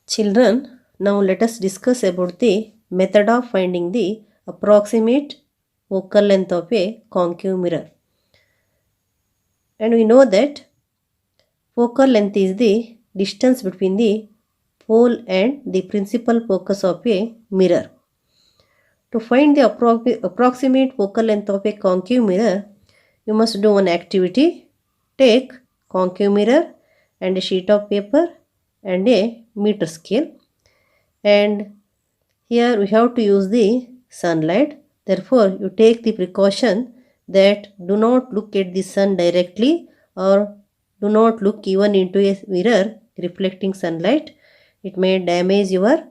Children, now let us discuss about the method of finding the approximate focal length of a concave mirror. And we know that focal length is the distance between the pole and the principal focus of a mirror. To find the approximate focal length of a concave mirror, you must do one activity. Take concave mirror and a sheet of paper and a meter scale, and here we have to use the sunlight. Therefore, you take the precaution that do not look at the sun directly, or do not look even into a mirror reflecting sunlight. It may damage your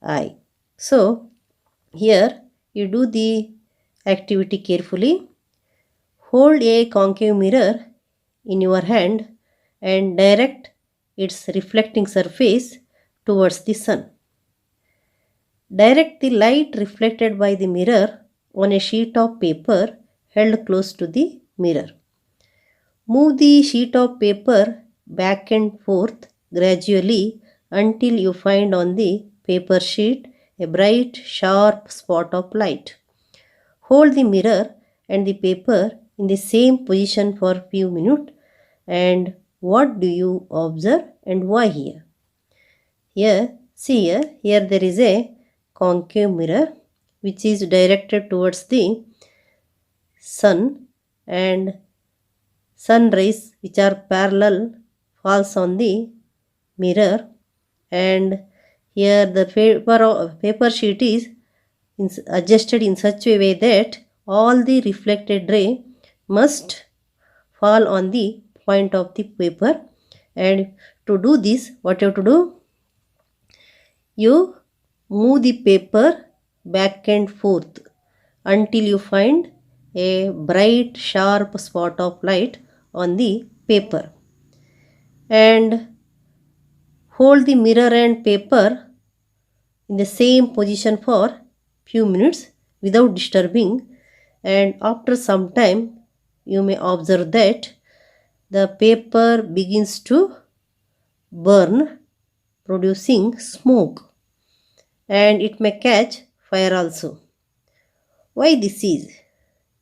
eye. So, here you do the activity carefully. Hold a concave mirror in your hand and direct its reflecting surface towards the sun. Direct the light reflected by the mirror on a sheet of paper held close to the mirror. Move the sheet of paper back and forth gradually until you find on the paper sheet a bright, sharp spot of light. Hold the mirror and the paper in the same position for a few minutes, and what do you observe and why here? Here there is a concave mirror which is directed towards the sun, and sun rays which are parallel falls on the mirror, and here the paper sheet is adjusted in such a way that all the reflected ray must fall on the point of the paper. And to do this, what you have to do, you move the paper back and forth until you find a bright sharp spot of light on the paper, and hold the mirror and paper in the same position for few minutes without disturbing, and after some time you may observe that the paper begins to burn, producing smoke, and it may catch fire also. Why this is?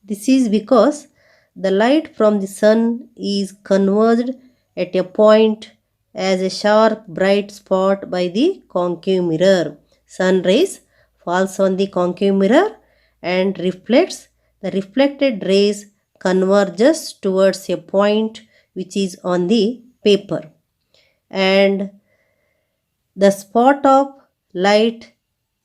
This is because the light from the sun is converged at a point as a sharp bright spot by the concave mirror. Sun rays falls on the concave mirror and reflects. The reflected rays converges towards a point which is on the paper, and the spot of light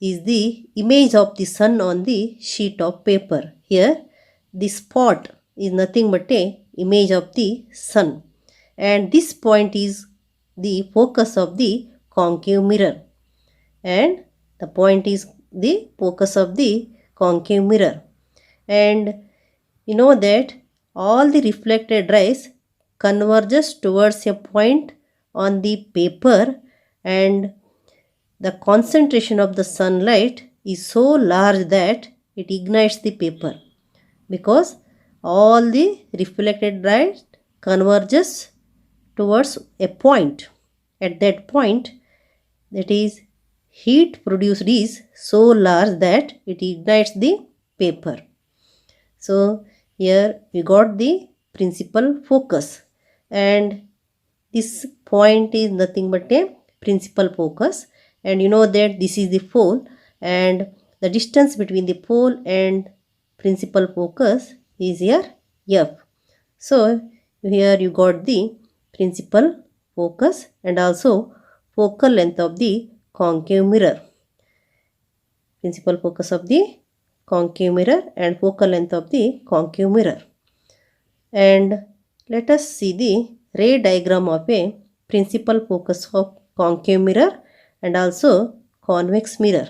is the image of the sun on the sheet of paper. Here the spot is nothing but a image of the sun, and this point is the focus of the concave mirror, and the point is the focus of the concave mirror. And you know that all the reflected rays converges towards a point on the paper, and the concentration of the sunlight is so large that it ignites the paper, because all the reflected light converges towards a point. At that point, that is, heat produced is so large that it ignites the paper. So here we got the principal focus, and this point is nothing but a principal focus, and you know that this is the pole, and the distance between the pole and principal focus is here f. So here you got the principal focus and also focal length of the concave mirror. Principal focus of the concave mirror and focal length of the concave mirror. And let us see the ray diagram of a principal focus of concave mirror and also convex mirror.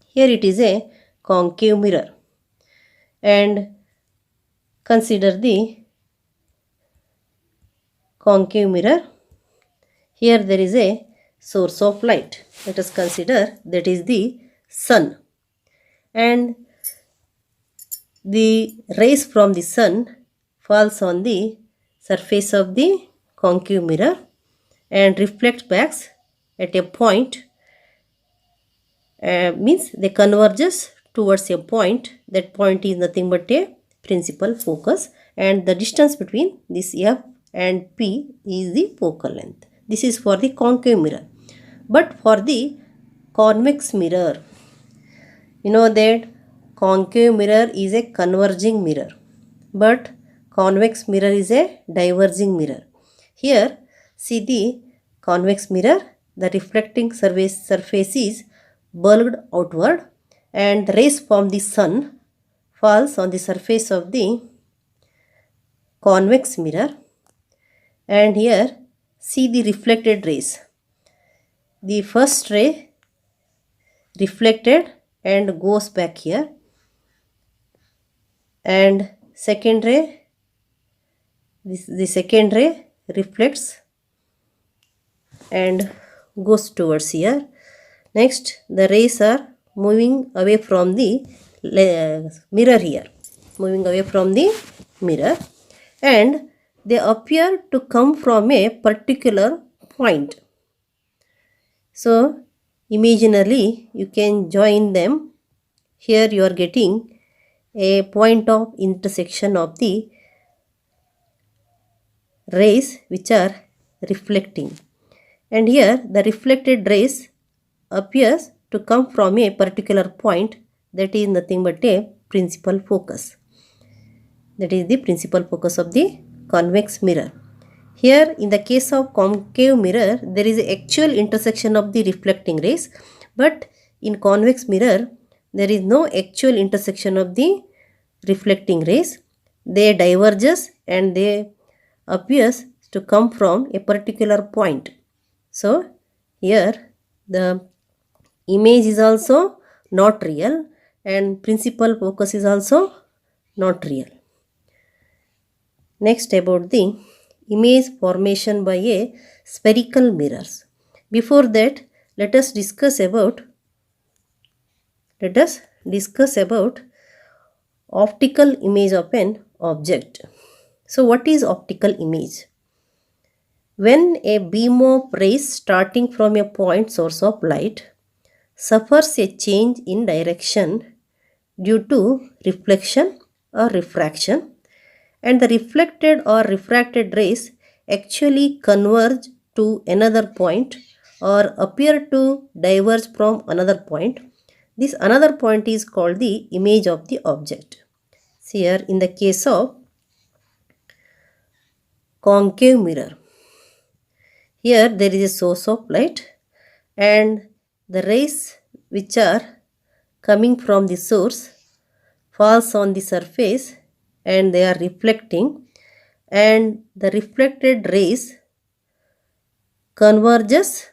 Here it is a concave mirror, and consider the concave mirror. Here there is a source of light. Let us consider that is the sun, and the rays from the sun falls on the surface of the concave mirror and reflect back at a point, means they converges towards a point. That point is nothing but a principal focus, and the distance between this F and P is the focal length. This is for the concave mirror. But for the convex mirror, you know that concave mirror is a converging mirror, but convex mirror is a diverging mirror. Here, see the convex mirror, the reflecting surface is bulged outward, and the rays from the sun falls on the surface of the convex mirror, and here see the reflected rays. The first ray reflected and goes back here, and second ray, the second ray reflects and goes towards here. Next, the rays are moving away from the mirror here, moving away from the mirror, and they appear to come from a particular point. So, imaginarily you can join them. Here you are getting a point of intersection of the rays which are reflecting, and here the reflected rays appears to come from a particular point, that is nothing but a principal focus. That is the principal focus of the convex mirror. Here in the case of concave mirror, there is an actual intersection of the reflecting rays, but in convex mirror there is no actual intersection of the reflecting rays. They diverges and they appears to come from a particular point. So here the image is also not real and principal focus is also not real. Next, about the image formation by a spherical mirrors. Before that, let us discuss about optical image of an object. So what is optical image? When a beam of rays starting from a point source of light suffers a change in direction due to reflection or refraction, and the reflected or refracted rays actually converge to another point or appear to diverge from another point, this another point is called the image of the object. See here in the case of concave mirror, here there is a source of light and the rays which are coming from the source falls on the surface and they are reflecting, and the reflected rays converges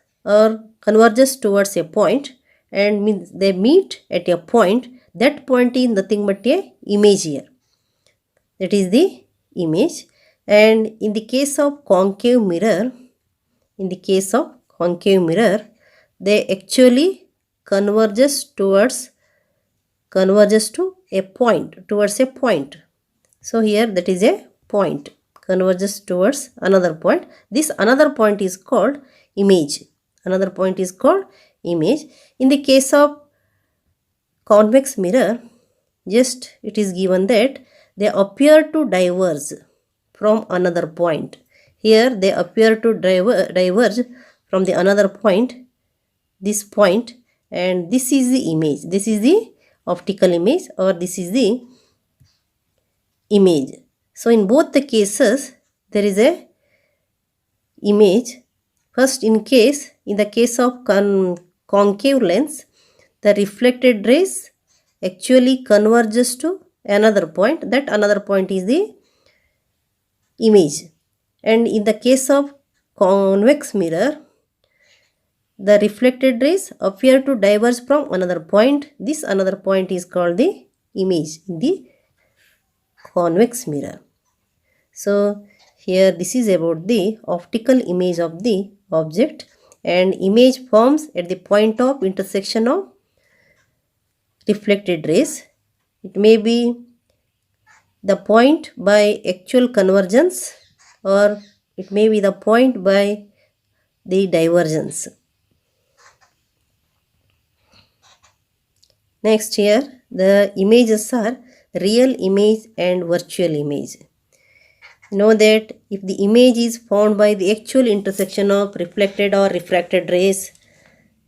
towards a point, and means they meet at a point. That point is nothing but a image here. That is the image. And in the case of concave mirror, they actually converges to a point, towards a point. So here that is a point, converges towards another point. This another point is called image. Another point is called image. In the case of convex mirror, just it is given that they appear to diverge from another point. Here they appear to diverge from the another point, this point, and this is the image. This is the optical image, or this is the image. So in both the cases there is a image. First, in the case of concave lens, the reflected rays actually converges to another point. That another point is the image. And in the case of convex mirror, the reflected rays appear to diverge from another point. This another point is called the image in the convex mirror. So here this is about the optical image of the object, and image forms at the point of intersection of reflected rays. It may be the point by actual convergence, or it may be the point by the divergence. Next here, the images are real image and virtual image. Know that if the image is formed by the actual intersection of reflected or refracted rays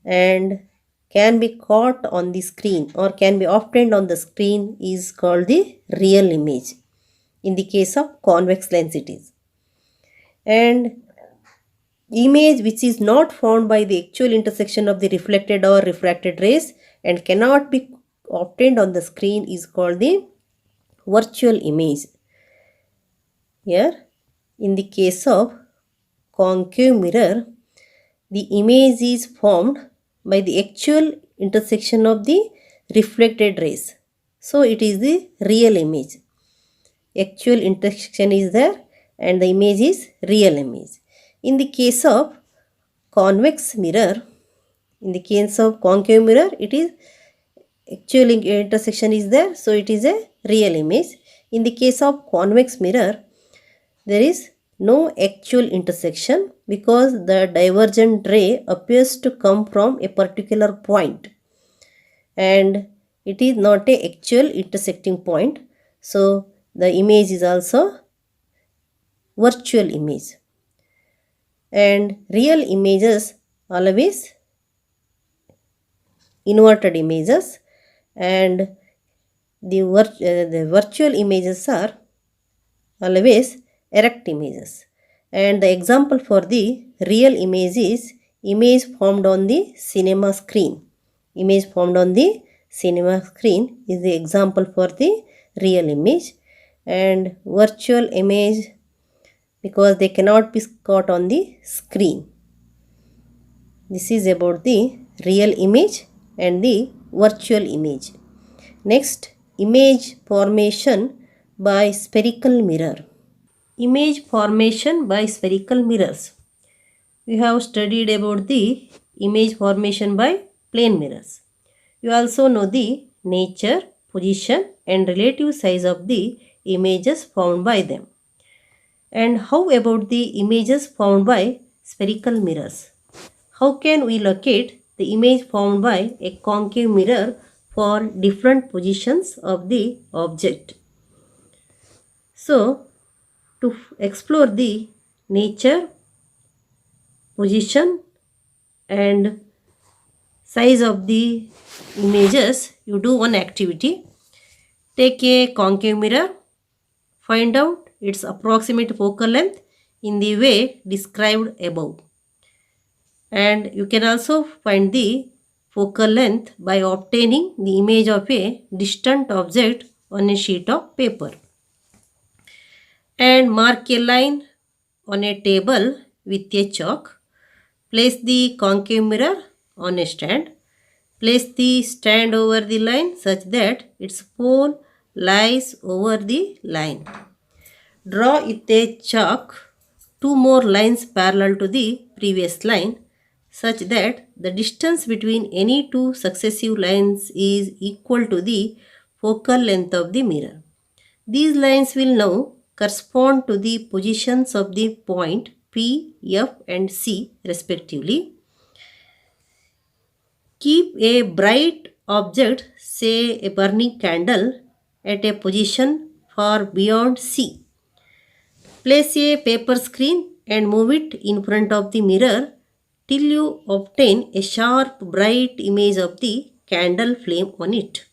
and can be caught on the screen or can be obtained on the screen is called the real image. In the case of convex lens it is. And image which is not formed by the actual intersection of the reflected or refracted rays and cannot be obtained on the screen is called the virtual image. Here, in the case of concave mirror, the image is formed by the actual intersection of the reflected rays. So, it is the real image. Actual intersection is there and the image is real image. In the case of convex mirror, in the case of concave mirror, it is actual intersection is there, so it is a real image. In the case of convex mirror, there is no actual intersection because the divergent ray appears to come from a particular point and it is not a actual intersecting point. So, the image is also virtual image. And real images always inverted images and the virtual images are always erect images. And the example for the real image is image formed on the cinema screen. Image formed on the cinema screen is the example for the real image, and virtual image because they cannot be caught on the screen. This is about the real image and the virtual image. Next, image formation by spherical mirror. Image formation by spherical mirrors. We have studied about the image formation by plane mirrors. You also know the nature, position and relative size of the images found by them. And how about the images found by spherical mirrors? How can we locate the image found by a concave mirror for different positions of the object? So, to explore the nature, position and size of the images, you do one activity. Take a concave mirror, find out its approximate focal length in the way described above. And you can also find the focal length by obtaining the image of a distant object on a sheet of paper. And mark a line on a table with a chalk. Place the concave mirror on a stand. Place the stand over the line such that its pole lies over the line. Draw with a chalk two more lines parallel to the previous line such that the distance between any two successive lines is equal to the focal length of the mirror. These lines will now correspond to the positions of the point P, F and C respectively. Keep a bright object, say a burning candle, at a position far beyond C. Place a paper screen and move it in front of the mirror till you obtain a sharp bright image of the candle flame on it.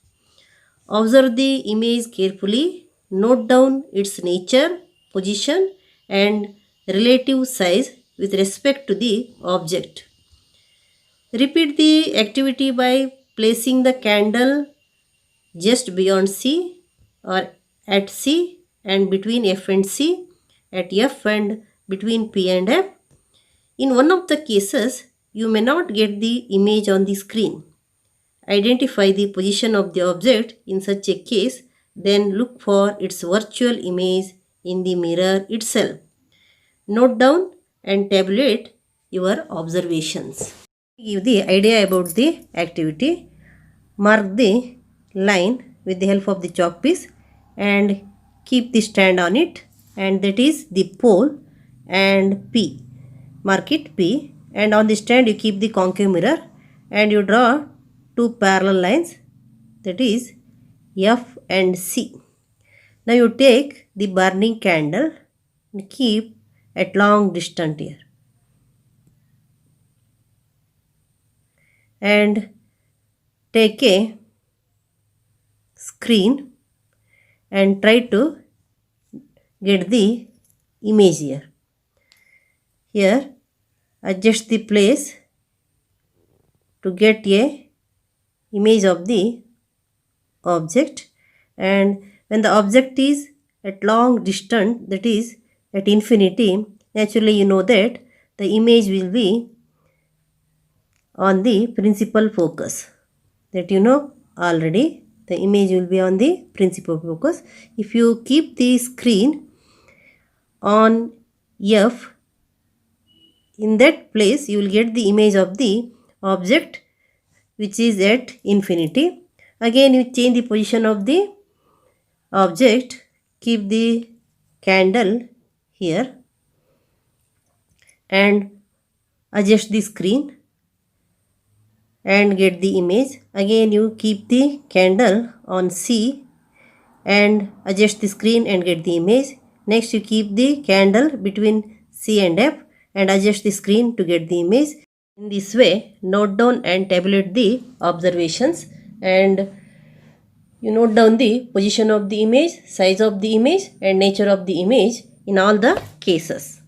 Observe the image carefully. Note down its nature, position and relative size with respect to the object. Repeat the activity by placing the candle just beyond C or at C and between F and C, at F and between P and F. In one of the cases, you may not get the image on the screen. Identify the position of the object in such a case, then look for its virtual image in the mirror itself. Note down and tabulate your observations. Give the idea about the activity. Mark the line with the help of the chalk piece and keep the stand on it, and that is the pole and P. Mark it P, and on the stand you keep the concave mirror and you draw two parallel lines that is F and C. Now you take the burning candle and keep at long distance here. And take a screen and try to get the image here. Here adjust the place to get a image of the object, and when the object is at long distance, that is at infinity, naturally you know that the image will be on the principal focus, that you know already. The image will be on the principal focus. If you keep the screen on F, in that place you will get the image of the object which is at infinity. Again you change the position of the object, keep the candle here and adjust the screen and get the image. Again you keep the candle on C and adjust the screen and get the image. Next you keep the candle between C and F and adjust the screen to get the image. In this way, note down and tabulate the observations, and you note down the position of the image, size of the image and nature of the image in all the cases.